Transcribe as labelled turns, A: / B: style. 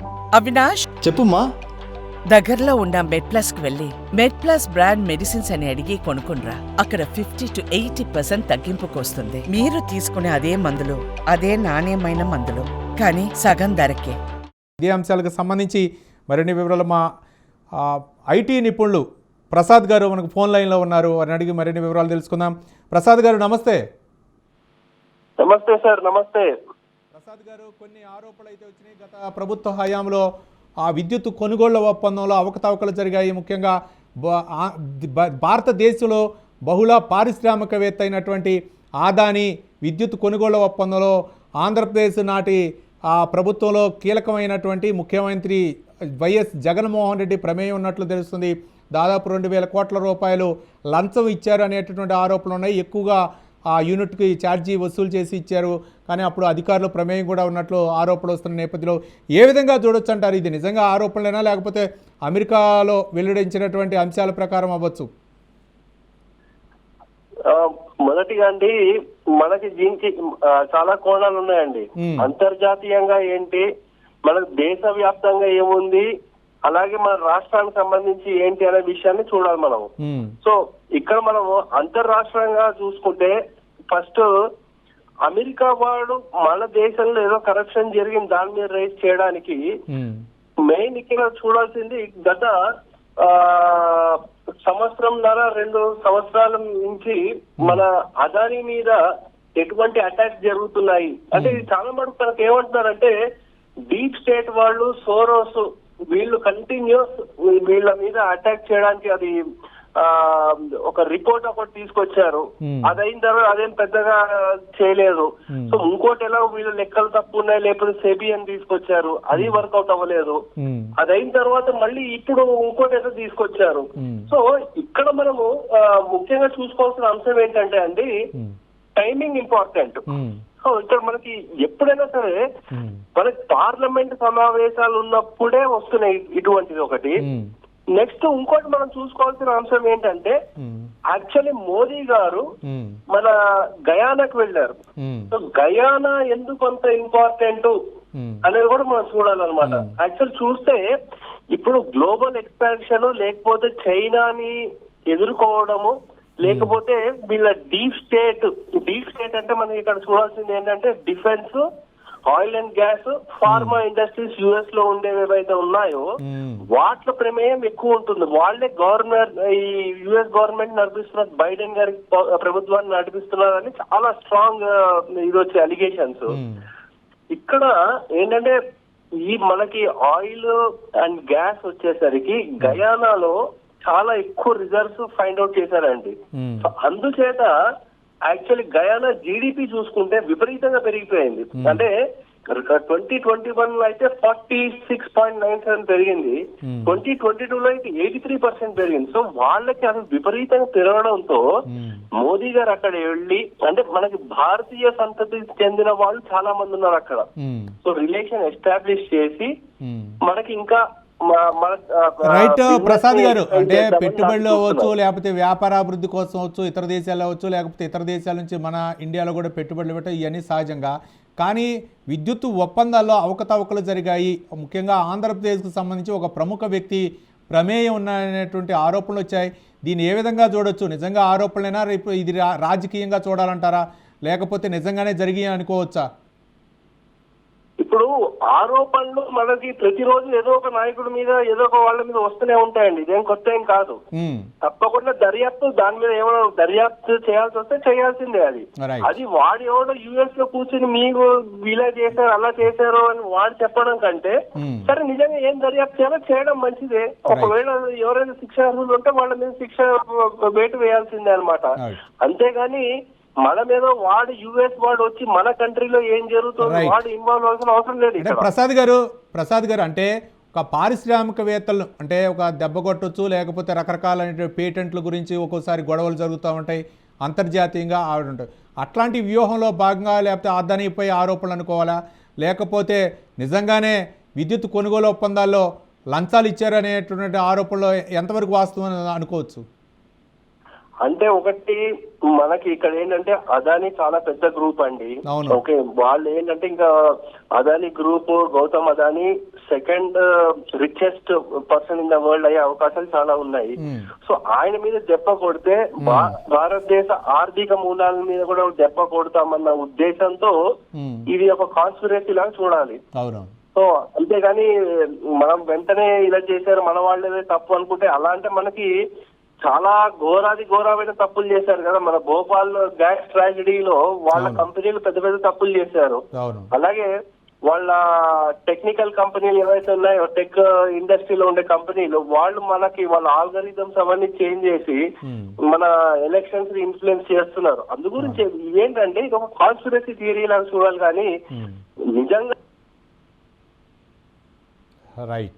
A: అవినాష్,
B: చెప్పుమ్మా.
A: దగ్గరలో ఉన్న మెడ్ప్లస్ కు వెళ్ళి మెడ్ప్లస్ బ్రాండ్ మెడిసిన్స్ అని అడిగి కొనుక్కునరా. అక్కడ 50 to 80% తగ్గింపుకు వస్తుంది. మీరు తీసుకునే అదే మందులు, అదే నాణ్యమైన మందులు, కానీ సగం ధరకే.
C: ఇదే అంశాలకు సంబంధించి మరిన్ని వివరాలు మా ఐటీ నిపుణులు ప్రసాద్ గారు మనకు ఫోన్ లైన్లో ఉన్నారు. అని అడిగి మరిన్ని వివరాలు తెలుసుకుందాం. ప్రసాద్ గారు నమస్తే.
D: నమస్తే సార్. నమస్తే
C: ప్రసాద్ గారు, కొన్ని ఆరోపణలు అయితే వచ్చినాయి. గత ప్రభుత్వ హయాంలో ఆ విద్యుత్ కొనుగోళ్ల ఒప్పందంలో అవకతవకలు జరిగాయి. ముఖ్యంగా భారతదేశంలో బహుళ పారిశ్రామికవేత్త అయినటువంటి ఆదాని విద్యుత్ కొనుగోళ్ల ఒప్పందంలో ఆంధ్రప్రదేశ్ నాటి ఆ ప్రభుత్వంలో కీలకమైనటువంటి ముఖ్యమంత్రి వైఎస్ జగన్మోహన్ రెడ్డి ప్రమేయం ఉన్నట్లు తెలుస్తుంది. దాదాపు 2,000 కోట్ల రూపాయలు లంచం ఇచ్చారు అనేటటువంటి ఆరోపణలు ఉన్నాయి. ఎక్కువగా ఆ యూనిట్కి ఛార్జీ వసూలు చేసి ఇచ్చారు, కానీ అప్పుడు అధికారుల ప్రమేయం కూడా ఉన్నట్లు ఆరోపణలు వస్తున్న నేపథ్యంలో ఏ విధంగా చూడొచ్చు అంటారు? ఇది నిజంగా ఆరోపణలేనా, లేకపోతే అమెరికాలో వెల్లడించినటువంటి అంశాల ప్రకారం అవ్వచ్చు?
D: మొదటిగా అండి, మనకి దీనికి చాలా కోణాలు ఉన్నాయండి. అంతర్జాతీయంగా ఏంటి, మనకు దేశవ్యాప్తంగా ఏముంది, అలాగే మన రాష్ట్రానికి సంబంధించి ఏంటి అనే విషయాన్ని చూడాలి మనం. సో ఇక్కడ మనము అంతర్రాష్ట్రంగా చూసుకుంటే ఫస్ట్ అమెరికా వాడు మన దేశంలో ఏదో కరప్షన్ జరిగింది దాని మీద రైజ్ చేయడానికి మెయిన్ ఇక్కడ చూడాల్సింది గత సంవత్సరంన్నర 2 సంవత్సరాల నుంచి మన అదానీ మీద ఎటువంటి అటాక్స్ జరుగుతున్నాయి అంటే ఇది చాలా మటుకు మనకు ఏమంటున్నారంటే డీప్ స్టేట్ వాళ్ళు, సోరోస్ వీళ్ళు కంటిన్యూస్ వీళ్ళ మీద అటాక్ చేయడానికి అది ఒక రిపోర్ట్ ఒకటి తీసుకొచ్చారు. అది అయిన తర్వాత అదేం పెద్దగా చేయలేదు. సో ఇంకోటి ఎలా వీళ్ళు లెక్కలు తప్పు ఉన్నాయి లేకపోతే సెబీ అని తీసుకొచ్చారు, అది వర్కౌట్ అవ్వలేదు. అది అయిన తర్వాత మళ్ళీ ఇప్పుడు ఇంకోటి ఏదో తీసుకొచ్చారు. సో ఇక్కడ మనము ముఖ్యంగా చూసుకోవాల్సిన అంశం ఏంటంటే అండి, టైమింగ్ ఇంపార్టెంట్. సో ఇక్కడ మనకి ఎప్పుడైనా సరే మనకి పార్లమెంట్ సమావేశాలు ఉన్నప్పుడే వస్తున్నాయి ఇటువంటిది ఒకటి. నెక్స్ట్ ఇంకోటి మనం చూసుకోవాల్సిన అంశం ఏంటంటే యాక్చువల్లీ మోదీ గారు మన గయానాకు వెళ్ళారు. సో గయానా ఎందుకు అంత ఇంపార్టెంట్ అనేది కూడా మనం చూడాలన్నమాట. యాక్చువల్ చూస్తే ఇప్పుడు గ్లోబల్ ఎక్స్పాన్షన్ లేకపోతే చైనాని ఎదుర్కోవడము లేకపోతే వీళ్ళ డీప్ స్టేట్ అంటే మనం ఇక్కడ చూడాల్సింది ఏంటంటే defence, oil and gas, pharma industries US లో ఉండేవి ఏవైతే ఉన్నాయో వాటిలో ప్రమేయం ఎక్కువ ఉంటుంది. వాళ్ళే ఈ యుఎస్ గవర్నమెంట్ నడిపిస్తున్నారు, బైడెన్ గారి ప్రభుత్వాన్ని నడిపిస్తున్నారని చాలా స్ట్రాంగ్ ఇది వచ్చే అలిగేషన్స్. ఇక్కడ ఏంటంటే ఈ మనకి ఆయిల్ అండ్ గ్యాస్ వచ్చేసరికి గయానాలో చాలా ఎక్కువ రిజర్వ్స్ ఫైండ్ అవుట్ చేశారండి. అందుచేత యాక్చువల్లీ గయానా జీడిపి చూసుకుంటే విపరీతంగా పెరిగిపోయింది. అంటే 2021 లో అయితే 46.97 పెరిగింది, 2022 అయితే 83% పెరిగింది. సో వాళ్ళకి అసలు విపరీతంగా పెరగడంతో మోదీ గారు అక్కడ వెళ్ళి, అంటే మనకి భారతీయ సంతతికి చెందిన వాళ్ళు చాలా మంది ఉన్నారు అక్కడ. సో రిలేషన్ ఎస్టాబ్లిష్ చేసి మనకి ఇంకా
C: రైట్ ప్రసాద్ గారు, అంటే పెట్టుబడులు అవ్వచ్చు, లేకపోతే వ్యాపారాభివృద్ధి కోసం అవచ్చు, ఇతర దేశాలు అవ్వచ్చు, లేకపోతే ఇతర దేశాల నుంచి మన ఇండియాలో కూడా పెట్టుబడులు పెట్టడం ఇవన్నీ సహజంగా. కానీ విద్యుత్ ఒప్పందాల్లో అవకతవకలు జరిగాయి. ముఖ్యంగా ఆంధ్రప్రదేశ్కు సంబంధించి ఒక ప్రముఖ వ్యక్తి ప్రమేయం ఉన్నటువంటి ఆరోపణలు వచ్చాయి. దీన్ని ఏ విధంగా చూడొచ్చు? నిజంగా ఆరోపణలైనా, రేపు ఇది రాజకీయంగా చూడాలంటారా, లేకపోతే నిజంగానే జరిగాయి అనుకోవచ్చా?
D: ఇప్పుడు ఆరోపణలు మనకి ప్రతిరోజు ఏదో ఒక నాయకుడి మీద ఏదో ఒక వాళ్ళ మీద వస్తూనే ఉంటాయండి. ఇదేం కొత్త ఏం కాదు. తప్పకుండా దర్యాప్తు దాని మీద ఏమైనా దర్యాప్తు చేయాల్సి వస్తే చేయాల్సిందే. అది వాడు ఎవడో యుఎస్ లో కూర్చుని మీకు ఇలా చేశారు అలా చేశారు అని వాడు చెప్పడం కంటే సరే నిజంగా ఏం దర్యాప్తు చేయాలో చేయడం మంచిదే. ఒకవేళ ఎవరైనా శిక్ష అర్హులు ఉంటే వాళ్ళ మీద శిక్ష వేటు వేయాల్సిందే అనమాట. అంతేగాని మన మీద వాడు యుఎస్ వాడు వచ్చి మన కంట్రీలో ఏం జరుగుతుందో వాడు ఇన్వాల్వ్ అవ్వాల్సిన అవసరం లేదు.
C: ప్రసాద్ గారు అంటే ఒక పారిశ్రామికవేత్తలు అంటే ఒక దెబ్బ కొట్టొచ్చు, లేకపోతే రకరకాల పేటెంట్ల గురించి ఒక్కోసారి గొడవలు జరుగుతూ ఉంటాయి, అంతర్జాతీయంగా ఆవిడ ఉంటాయి. అట్లాంటి వ్యూహంలో భాగంగా లేకపోతే అదానీపై ఆరోపణలు అనుకోవాలా, లేకపోతే నిజంగానే విద్యుత్ కొనుగోలు ఒప్పందాల్లో లంచాలు ఇచ్చారనేటువంటి ఆరోపణలు ఎంతవరకు వాస్తవం అనుకోవచ్చు?
D: అంటే ఒకటి మనకి ఇక్కడ ఏంటంటే అదాని చాలా పెద్ద గ్రూప్ అండి.
C: అవును.
D: ఓకే, వాళ్ళు ఏంటంటే ఇంకా Adani group, Gautam Adani second richest person in the world అయ్యే అవకాశాలు చాలా ఉన్నాయి. సో ఆయన మీద దెబ్బ కొడితే భారతదేశ ఆర్థిక మూలాల మీద కూడా దెబ్బ కొడతామన్న ఉద్దేశంతో ఇది ఒక కాన్స్పిరసీ లాగా చూడాలి.
C: అవును.
D: సో అంతేగాని మనం వెంటనే ఇలా చేశారు మన వాళ్ళే తప్పు అనుకుంటే, అలా అంటే మనకి చాలా ఘోరమైన తప్పులు చేశారు కదా. మన భోపాల్ గ్యాస్ ట్రాజడీలో వాళ్ళ కంపెనీలు పెద్ద పెద్ద తప్పులు చేశారు. అలాగే వాళ్ళ టెక్నికల్ కంపెనీలు ఏవైతే ఉన్నాయో, టెక్ ఇండస్ట్రీలో ఉండే కంపెనీలు, వాళ్ళు మనకి వాళ్ళ ఆల్గరిథమ్స్ అవన్నీ చేంజ్ చేసి మన ఎలక్షన్స్ ఇన్ఫ్లుయెన్స్ చేస్తున్నారు. అందు గురించి ఇవేంటంటే ఇది ఒక కాన్స్పిరసీ థియరీ లాగా చూడాలి, కానీ నిజంగా
C: రైట్.